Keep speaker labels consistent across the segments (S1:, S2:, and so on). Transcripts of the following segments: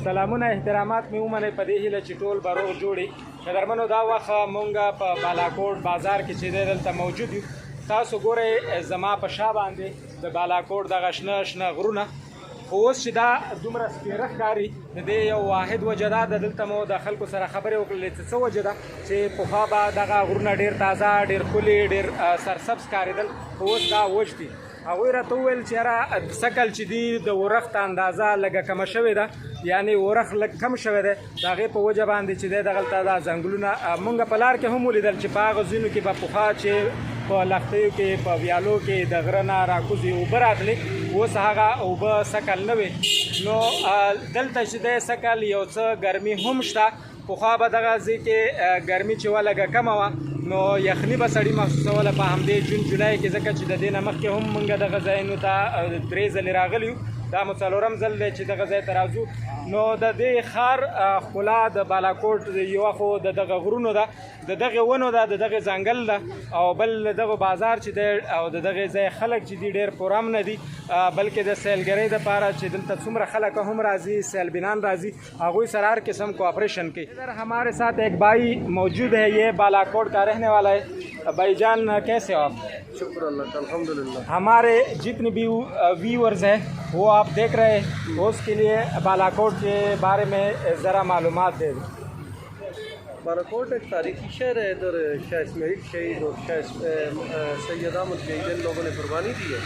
S1: سلامونه احترامات مې ومنئ په دې هیله چې ټول به روغ جوړ وي. قدرمنو دا وخت مونږ په بالاکوټ بازار کې چې دی دلته موجود یو. تاسو ګورئ زما په شا باندې د بالاکوټ دغه شنه شنه غرونه، خو اوس چې دا دومره سپېره ښکاري د دې یو واحد وجه ده. دلته مو د خلکو سره خبرې وکړلې چې څه وجه ده چې پخوا به دغه غرونه ډېر تازه، ډېر ښکلي، ډېر سرسبز ښکارېدل، خو اوس دا وچ دي. هغوی راته وویل چې یاره سکل چې دي د ورښت اندازه لږه کمه شوې ده، یعنې ورښت لږ کم شوی دی. د هغې په وجه باندې چې دی دغلته دا ځنګلونه مونږ په لار کې هم ولیدل چې په هغه ځینو کې به پخوا چې په لښتیو کې په ویالو کې د غره نه راکوزې اوبه راتلې، اوس هغه اوبه سکل نه وې. نو دلته چې دی سکل یو څه ګرمي هم شته. پخوا به دغه ځای کې ګرمي چې وه لږه کمه وه، نو یخني به سړي محسوسوله په همدې جون جولای کې، ځکه چې د دې نه مخکې هم موږ دغه ځایونو ته 3 ځلې راغلي یو. دا مو 4م ځل دی چې دغه ځای ته راځو. نو د دې ښار ښکلا د بالاکوټ یوه خو د دغه غرونو ده، د دغې ونو ده، د دغې ځنګل ده، او بل د دغه بازار چې دی او د دغې ځای خلک چې دي ډېر پرامنه دي، بلکې د سیلګرۍ دپاره چې دلته څومره خلک هم راځي، سیلبینان راځي، هغوی سره هر قسم کوآپریشن کوي. ادھر ہمارے ساتھ ایک بھائی موجود ہے، یہ بالاکوٹ کا رہنے والا ہے. بھائی جان کیسے ہو آپ؟
S2: شکر اللہ کا، الحمدللہ.
S1: ہمارے جتنے بھی ویورز ہیں وہ آپ دیکھ رہے ہیں، اس کے لیے بالاکوٹ کے بارے میں ذرا معلومات دے دیں.
S2: بالاکوٹ ایک تاریخی شہر ہے. ادھر شاہ اسماعیل شہید اور شاہ سید احمد شہید ان لوگوں نے قربانی دی ہے،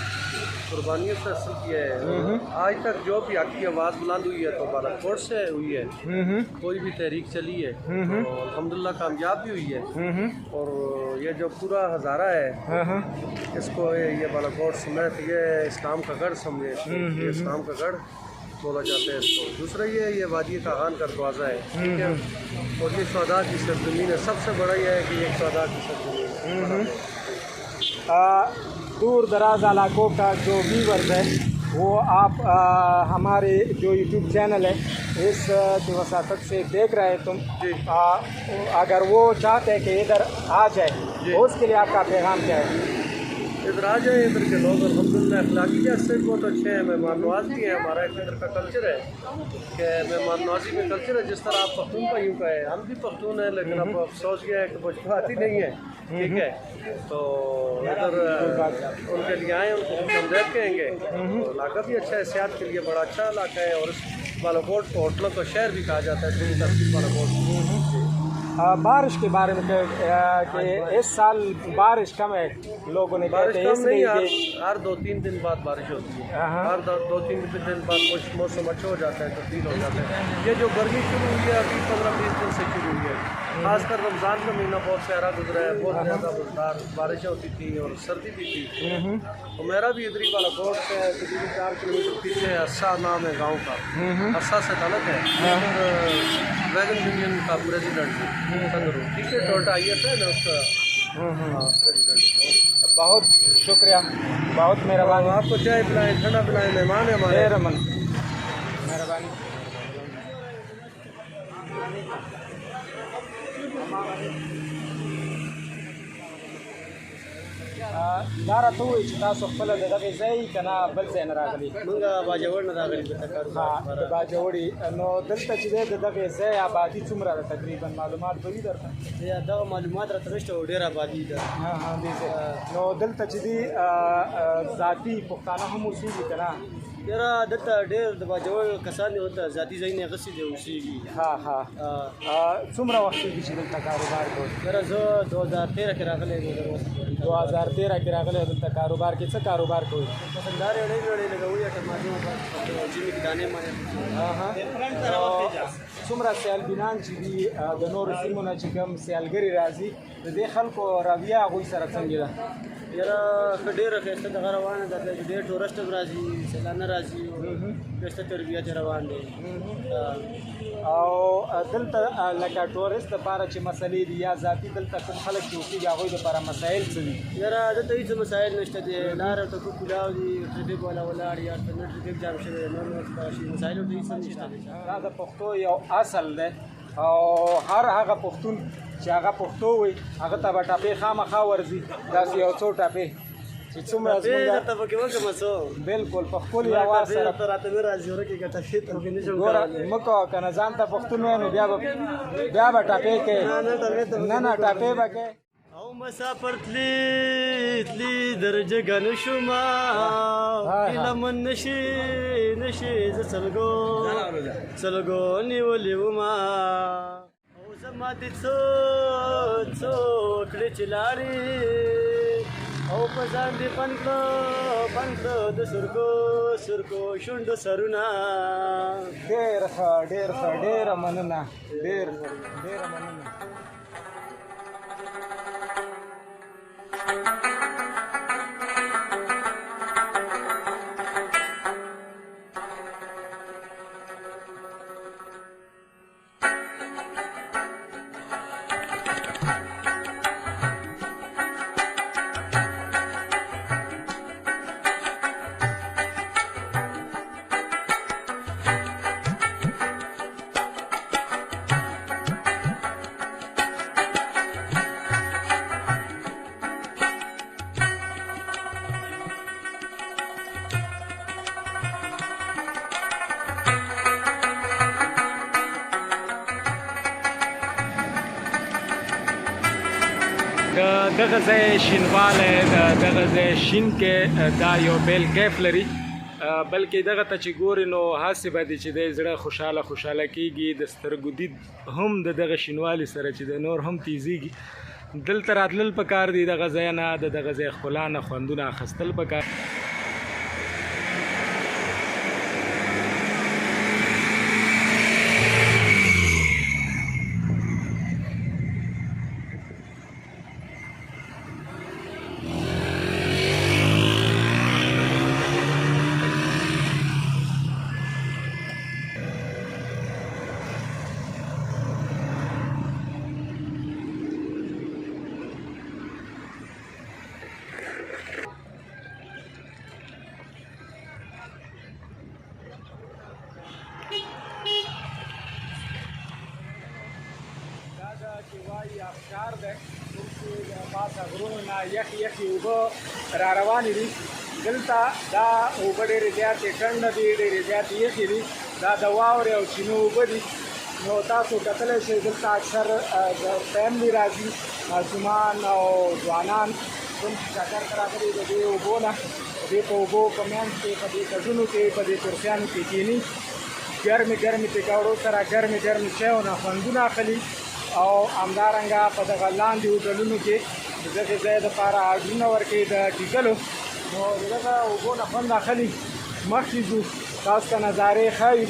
S2: قربانیوں سے حاصل کیا ہے. آج تک جو بھی حق کی آواز بلند ہوئی ہے تو بالاکوٹ سے ہوئی ہے. کوئی بھی تحریک چلی ہے تو الحمدللہ کامیاب بھی ہوئی ہے. اور یہ جو پورا ہزارہ ہے اس کو یہ بالاکوٹ سمیت یہ اسلام کا گڑھ سمجھے، یہ اسلام کا گڑھ بولا جاتا ہے اس کو. دوسرا یہ وادی کاغان کا دروازہ ہے، ٹھیک ہے. اور یہ شہداء کی سرزمین ہے. سب سے بڑا یہ ہے کہ یہ شہداء کی سرزمین ہے.
S1: دور دراز علاقوں کا جو ویورز ہے وہ آپ ہمارے جو یوٹیوب چینل ہے اس کی وساطت سے دیکھ رہے ہیں تم، اگر وہ چاہتے ہیں کہ ادھر آ جائے تو اس کے لیے آپ کا پیغام کیا ہے؟
S2: ادھر آ جائیں. ادھر کے لوگ الحمدللہ اخلاقی لحاظ سے بہت اچھے ہیں، مہمان نواز بھی ہیں. ہمارا ایک ادھر کا کلچر ہے کہ مہمان نوازی میں کلچر ہے. جس طرح آپ پختون بھائیوں کا ہے، ہم بھی پختون ہیں، لیکن اب افسوس یہ ہے کہ کچھ بات ہی نہیں ہے، ٹھیک ہے. تو ادھر ان کے لیے آئیں، ان کو ہم سمجھیت کہیں گے. علاقہ بھی اچھا ہے، صحت کے لیے بڑا اچھا علاقہ ہے. اور اس بالاکوٹ کو ہوٹلوں کا شہر بھی کہا جاتا ہے. بالاکوٹ
S1: بارش کے بارے میں کہ اس سال بارش کم ہے، لوگوں نے
S2: بارش کم نہیں، ہر 2-3 دن بعد بارش ہوتی ہے. ہر 2-3 دن بعد موسم اچھا ہو جاتا ہے، تبدیل ہو جاتا ہے. یہ جو گرمی شروع ہوئی ہے ابھی 15-20 دن سے شروع ہوئی ہے. خاص کر رمضان کا مہینہ بہت پیارا گزرا ہے، بہت زیادہ مزدار بارشیں ہوتی تھیں اور سردی بھی تھی. تو میرا بھی ادھر بالاکوٹ سے تقریباً 4 کلومیٹر پیچھے اسا نام ہے گاؤں کا، اسا سے تعلق ہے. ویگن یونین کا پریزیڈنٹ صدر ہوں، ٹھیک ہے. ٹوٹا IS ہے نا اس کا پریزیڈنٹ.
S1: بہت شکریہ، بہت مہربانی.
S2: آپ کو چائے پلائیں، ٹھنڈا پلائیں، مہمان ہے ہمارے.
S1: مہربانی. دا راته ووایي چې تاسو خپله د دغې ځای که نه بل ځای نه راغلي؟
S2: موږ باجوړ نه راغلي دلته کاروبار.
S1: د باجوړي. نو دلته چې دی د دغې ځای آبادي څومره ده تقریبا؟ معلومات به وي درته؟
S2: دغه معلومات راته نشته، ډېره آبادي ده.
S1: نو دلته چې دي ذاتي پښتانه هم اوسېږي که نه؟
S2: یاره دلته ډېر د باجوړ کسان دي، ورته ذاتي ځای نه غسې دي اوسېږي.
S1: څومره وخت کېږي چې دلته کاروبار کوئ؟
S2: یاره زه 2013 کې راغلی یم.
S1: 2013 کې راغلی دلته کاروبار کې. څه کاروبار کوئ؟
S2: مثلا دا ریړۍ ویړۍ لګوي، ټماټر جیمې کې دانې مانې.
S1: څومره سیلبینان چې دي د نورو سیمو نه چې کوم سیلګري راځي، د دې خلکو رویه هغوی سره څنګه ده؟
S2: یاره ډېره ښایسته دغه روانه ده، ډېر ټورسټ هم راځي، سیلانه راځي، ښایسته تربیت روان دی.
S1: او دلته لکه ټورسټ دپاره چې مسلې دي یا ذاتي دلته کوم خلک چې اوسېږي هغوی دپاره مسایل څه دي؟
S2: یاره دلته هېڅ مسایل نشته دی. لار ورته کولاو دي، ټرافیک والا ولاړ یا نه ټرافیک جام شوی، نور مسایل ورته هېڅ نشته دی.
S1: دا د پښتو یو اصل دی، او هر هغه پښتون چې هغه پښتو وي هغه ته به ټاپې خامخا ورځي. داسې یو څو ټاپې چې څومره زمونږ
S2: ته پکې وکړم څو
S1: بالکل په خپل اواز سره
S2: ته راته نه راځي ورکې ګټه فیت هم نشم
S1: ګوره مه کوه که نه ځان ته پښتون وایې نو بیا به ټاپې کوې نه ټاپې به کوې
S2: او مسافر تلی درجه ګڼ شوما هیله من نشي زه سلګو نیولې وما او زما دې څو کړې چې لارې او په ځان دې بند کړه د سرکو شونډو سرونه
S1: ډېر ښه ډېره مننه ډېره مننه دغه ځای شینوالی دغه ځای شین کې دا یو بیل کیف لري بلکې دغه ته چې ګورې نو هسې به دي چې دی زړه خوشحاله کېږي د سترګو دید هم د دغه شینوالي سره چې د نور هم تیزیږي دلته راتلل پکار دي دغه ځای نه د دغه ځای ښکلا نه خوندونه اخیستل پکار چې وایي افشار دی کوم چې د پاسه غرونو نه یخې اوبه را روانې دي دلته دا اوبه ډېرې زیاتې ټنډه دي ډېرې زیاتې یخې دي دا د واورې او چینو اوبه دي نو تاسو کتلی شئ دلته اکثر د فیملي راځي ماشومان او ځوانان کوم چې چکر ته راغلي د دې اوبو نه د دې په اوبو په منځ کې په دې کټونو کې په دې کرسیانو کې کښېني ګرمې پکوړو سره ګرمې چایو نه خوندونه اخلي او همدارنګه په دغه لاندې هوټلونو کې د دغې ځای دپاره آډرونه ورکوي د ټیکلو نو د دغه اوبو نه خوند اخلي مخکې ځو تاسو ته نظارې ښایي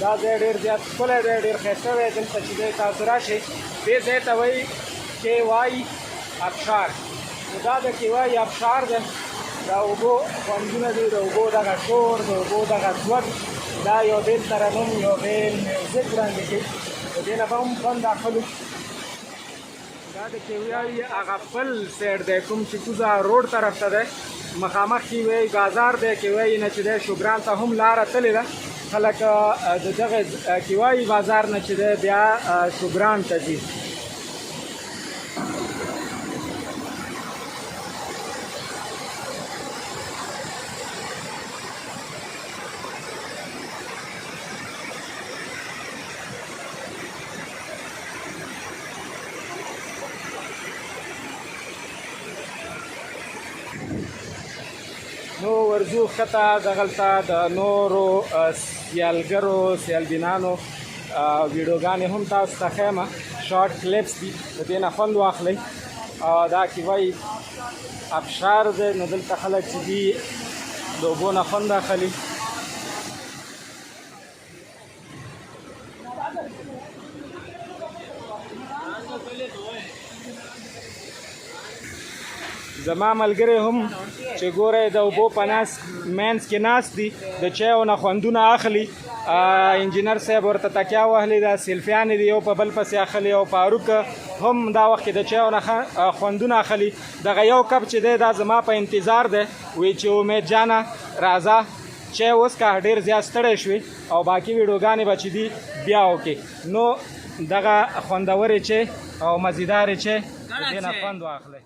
S1: دا ځای ډېر زیات ښکلی دی ډېر ښایسته دی دلته چې دی تاسو راشئ دې ځای ته وایي کې وایي ابشار نو دا د کې وایي ابشار دی دا اوبو خوندونه دي د اوبو دغه شور د اوبو دغه ځواک دا یو بیل ترنم یو بیل میوزیک وړاندې کوي د دې نه به هم خوند اخلو دا د کې وایي هغه بل سایډ دی کوم چې کوزه روډ طرف ته دی مخامخ کې وایي بازار دی کې وایي نه چې دی شوګران ته هم لاره تللې ده خلک د دغه کې وایي بازار نه چې دی بیا شوګران ته ځي نو ورځو ښکته دغلته د نورو سیالبینانو ویډیوګانې هم تاسو ته ښیم شارټ کلیپس دي د دې نه خوند واخلئ دا کې وایي ابشار دی نو دلته خلک چې دي د اوبو نه خوند اخلي زما ملګری هم چې ګوره د اوبو په منځ کې ناست دي د چایو نه خوندونه اخلي انجینر صاحب ورته تکیه وهلې ده سیلفیانې دي یو په بل پسې اخلي او فاروق هم دا وخت کې د چایو نه خوندونه اخلي دغه یو کپ چې دی دا زما په انتظار دی وایي چې امید جانه راځه چای وڅښه ډېر زیات ستړی شوې او باقي ویډیوګانې به چې دي بیا وکړې نو دغه خوندورې چای او مزیدارې چای د دې نه خوند واخلئ